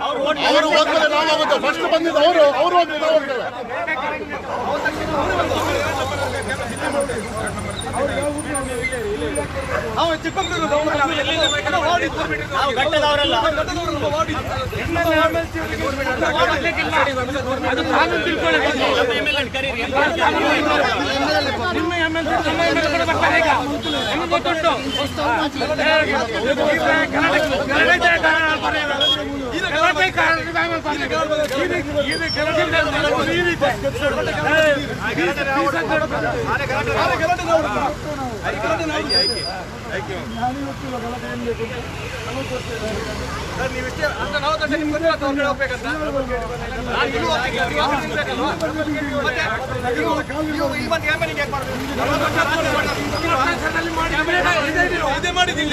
ಅವರು ಹೋದ್ಮೇಲೆ ನಾವಾಗುತ್ತೆ. ಫಸ್ಟ್ ಬಂದಿದ್ದು ಅವರು ಹೋಗ್ಲಿ ನಾವು ಹೋಗ್ತೇವೆ. ನೀವಿಷ್ಟೇ ಅಂತ ನಾವು ತಕ್ಷಣ ನಿಮ್ಗೆ ಹೊರಗಡೆ ಹೋಗ್ಬೇಕಂತ ಇದೇ ಮಾಡಿದ್ದೀನಿ.